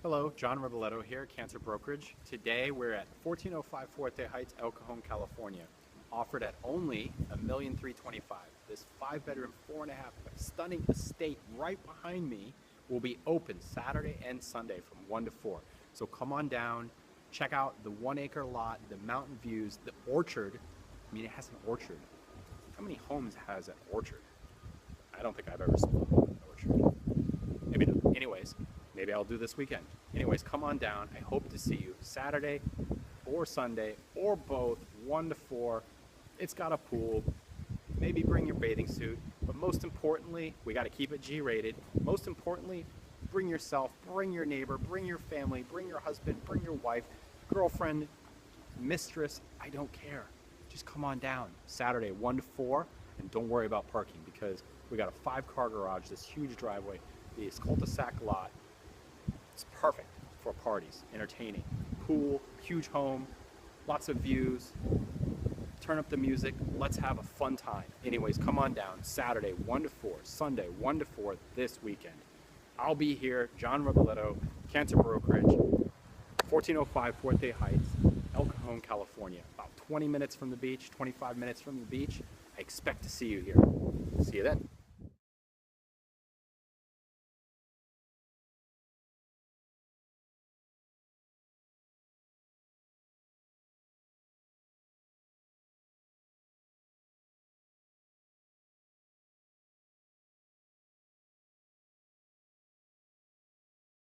Hello, John Riboletto here, Cancer Brokerage. Today we're at 1405 Fuerte Heights, El Cajon, California. Offered at only $1,325,000. This 5-bedroom, 4.5 stunning estate right behind me will be open Saturday and Sunday from 1 to 4. So come on down, check out the 1-acre lot, the mountain views, the orchard. I mean, it has an orchard. How many homes has an orchard? I don't think I've ever sold a home with an orchard. Maybe not. Anyways, maybe I'll do this weekend. Anyways, come on down. I hope to see you Saturday or Sunday or both, 1 to 4. It's got a pool. Maybe bring your bathing suit. But most importantly, we got to keep it G-rated. Most importantly, bring yourself, bring your neighbor, bring your family, bring your husband, bring your wife, girlfriend, mistress. I don't care. Just come on down Saturday, 1 to 4. And don't worry about parking because we got a 5-car garage, this huge driveway, this cul-de-sac lot. It's perfect for parties, entertaining. Pool, huge home, lots of views. Turn up the music. Let's have a fun time. Anyways, come on down Saturday, 1 to 4, Sunday, 1 to 4 this weekend. I'll be here, John Riboletto, Cancer Brokerage, 1405 Fuerte Heights, El Cajon, California. About 20 minutes from the beach, 25 minutes from the beach. I expect to see you here. See you then.